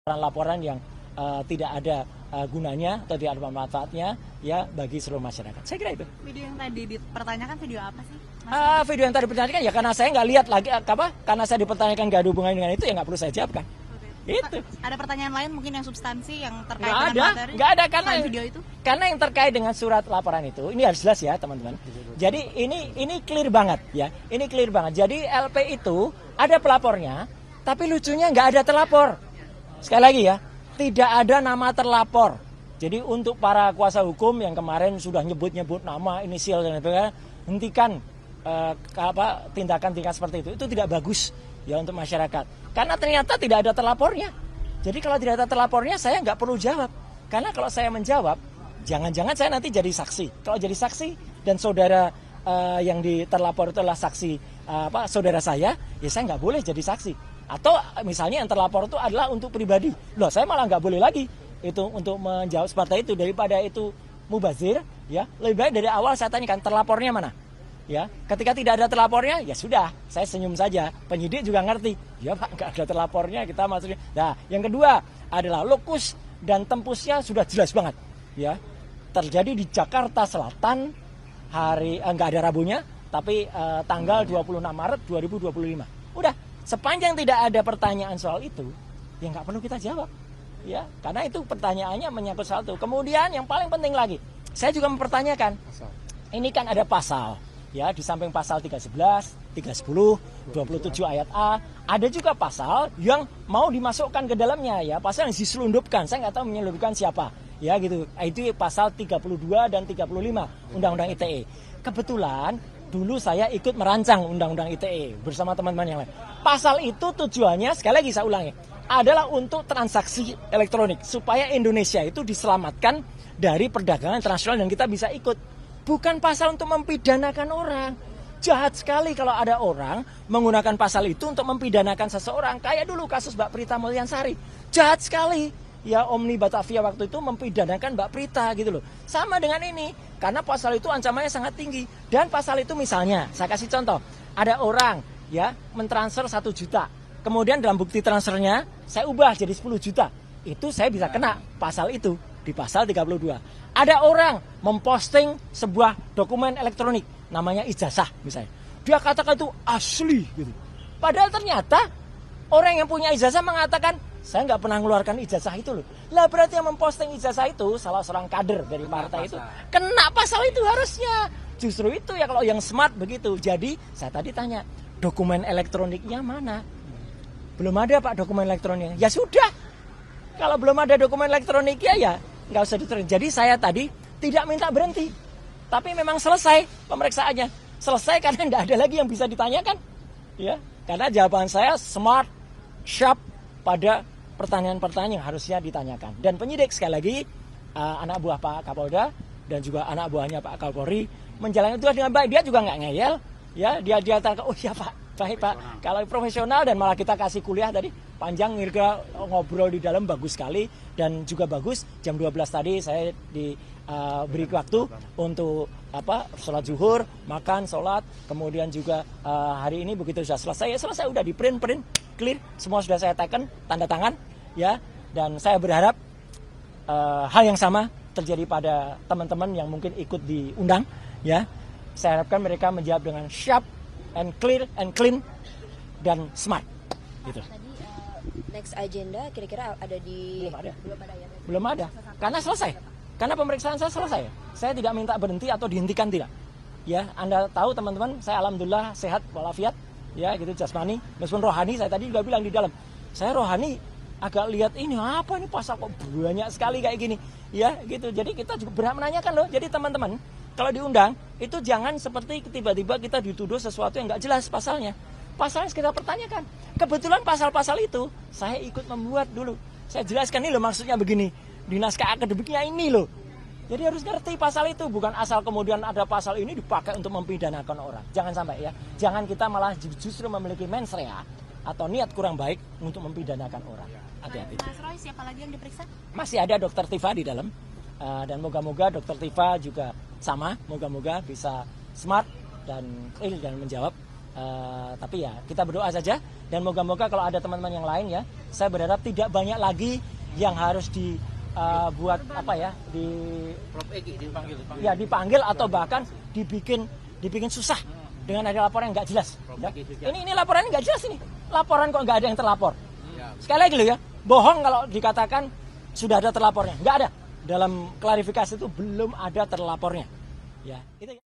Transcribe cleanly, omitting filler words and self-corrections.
laporan yang tidak ada gunanya atau tidak ada manfaatnya ya bagi seluruh masyarakat. Saya kira itu. Video yang tadi dipertanyakan video apa sih? Video yang tadi dipertanyakan ya karena saya nggak lihat lagi karena saya dipertanyakan nggak ada hubungannya dengan itu ya nggak perlu saya jawabkan. Oke. Itu. Ada pertanyaan lain mungkin yang substansi yang terkait Nggak dengan ada, materi? nggak ada karena video itu. Karena yang terkait dengan surat laporan itu ini harus jelas ya teman-teman. Jadi ini clear banget ya. Ini clear banget. Jadi LP itu ada pelapornya, tapi lucunya nggak ada terlapor. Sekali lagi ya, tidak ada nama terlapor. Jadi untuk para kuasa hukum yang kemarin sudah nyebut-nyebut nama, inisial dan sebagainya, hentikan tindakan-tindakan seperti itu tidak bagus ya untuk masyarakat. Karena ternyata tidak ada terlapornya. Jadi kalau tidak ada terlapornya saya nggak perlu jawab. Karena kalau saya menjawab, jangan-jangan saya nanti jadi saksi. Kalau jadi saksi dan saudara yang terlapor itu adalah saksi saudara saya, ya saya nggak boleh jadi saksi. Atau misalnya yang terlapor itu adalah untuk pribadi. Loh, saya malah nggak boleh lagi itu untuk menjawab seperti itu. Daripada itu mubazir, ya lebih baik dari awal saya tanyakan terlapornya mana. Ya, ketika tidak ada terlapornya, ya sudah, saya senyum saja. Penyidik juga ngerti, ya Pak, nggak ada terlapornya, kita masukin. Nah, yang kedua adalah lokus dan tempusnya sudah jelas banget. Ya, terjadi di Jakarta Selatan nggak ada Rabunya, tapi tanggal 26 Maret 2025. Udah. Sepanjang tidak ada pertanyaan soal itu, ya nggak perlu kita jawab, ya, karena itu pertanyaannya menyangkut soal itu. Kemudian yang paling penting lagi, saya juga mempertanyakan, ini kan ada pasal, ya, di samping pasal 311, 310, 27 ayat A, ada juga pasal yang mau dimasukkan ke dalamnya, ya, pasal yang diselundupkan, saya nggak tahu menyelundupkan siapa, ya gitu. Itu pasal 32 dan 35 Undang-Undang ITE. Kebetulan dulu saya ikut merancang Undang-Undang ITE bersama teman-teman yang lain. Pasal itu tujuannya, sekali lagi saya ulangi, adalah untuk transaksi elektronik. Supaya Indonesia itu diselamatkan dari perdagangan internasional dan kita bisa ikut. Bukan pasal untuk mempidanakan orang. Jahat sekali kalau ada orang menggunakan pasal itu untuk mempidanakan seseorang. Kayak dulu kasus Mbak Prita Mulyansari. Jahat sekali. Ya, Omni Batavia waktu itu mempidanakan Mbak Prita gitu loh. Sama dengan ini, karena pasal itu ancamannya sangat tinggi. Dan pasal itu misalnya, saya kasih contoh, ada orang ya mentransfer 1 juta. Kemudian dalam bukti transfernya saya ubah jadi 10 juta. Itu saya bisa kena pasal itu di pasal 32. Ada orang memposting sebuah dokumen elektronik namanya ijazah misalnya. Dia katakan itu asli gitu. Padahal ternyata orang yang punya ijazah mengatakan saya nggak pernah mengeluarkan ijazah itu loh. Lah berarti yang memposting ijazah itu salah seorang kader dari partai itu. Kena pasal itu harusnya. Justru itu ya kalau yang smart begitu. Jadi saya tadi tanya, dokumen elektroniknya mana? Belum ada Pak dokumen elektroniknya. Ya sudah. Kalau belum ada dokumen elektroniknya ya nggak usah diterima. Jadi saya tadi tidak minta berhenti. Tapi memang selesai pemeriksaannya. Selesai karena nggak ada lagi yang bisa ditanyakan. Ya, karena jawaban saya smart, sharp pada pertanyaan-pertanyaan yang harusnya ditanyakan. Dan penyidik sekali lagi anak buah Pak Kapolda dan juga anak buahnya Pak Kapolri menjalani tugas dengan baik. Dia juga nggak ngeyel, ya dia tanya, oh iya Pak, baik Pak. Kalau profesional dan malah kita kasih kuliah tadi panjang, ngobrol di dalam bagus sekali dan juga bagus. Jam 12 tadi saya diberi waktu untuk sholat zuhur, makan, sholat, kemudian juga hari ini begitu sudah selesai, ya selesai udah di print clear, semua sudah saya teken, tanda tangan, ya, dan saya berharap hal yang sama terjadi pada teman-teman yang mungkin ikut diundang, ya, saya harapkan mereka menjawab dengan sharp and clear and clean dan smart, gitu. Tadi next agenda kira-kira ada di Belum ada, karena selesai. Karena pemeriksaan saya selesai. Saya tidak minta berhenti atau dihentikan, tidak. Ya, Anda tahu teman-teman, saya alhamdulillah sehat walafiat, ya gitu jasmani. Meskipun rohani saya tadi juga bilang di dalam. Saya rohani agak lihat ini apa ini pasal kok banyak sekali kayak gini. Ya, gitu. Jadi kita juga berhak menanyakan loh. Jadi teman-teman, kalau diundang itu jangan seperti tiba-tiba kita dituduh sesuatu yang nggak jelas pasalnya. Pasalnya kita pertanyakan. Kebetulan pasal-pasal itu saya ikut membuat dulu. Saya jelaskan ini loh maksudnya begini. Di naskah akademiknya ini loh. Jadi harus ngerti pasal itu. Bukan asal kemudian ada pasal ini dipakai untuk mempidanakan orang. Jangan sampai ya. Jangan kita malah justru memiliki mens rea atau niat kurang baik untuk mempidanakan orang. Hati-hati. Mas Roy, siapa lagi yang diperiksa? Masih ada Dokter Tifa di dalam. Dan moga-moga Dokter Tifa juga sama. Moga-moga bisa smart dan clear dan menjawab. Tapi ya kita berdoa saja Dan moga-moga kalau ada teman-teman yang lain ya, saya berharap tidak banyak lagi yang harus dibuat dipanggil atau bahkan dibikin susah dengan ada laporan yang nggak jelas. Ya. Ini laporannya nggak jelas ini. Laporan kok nggak ada yang terlapor. Sekali lagi loh ya, bohong kalau dikatakan sudah ada terlapornya. Nggak ada. Dalam klarifikasi itu belum ada terlapornya. Ya, itu.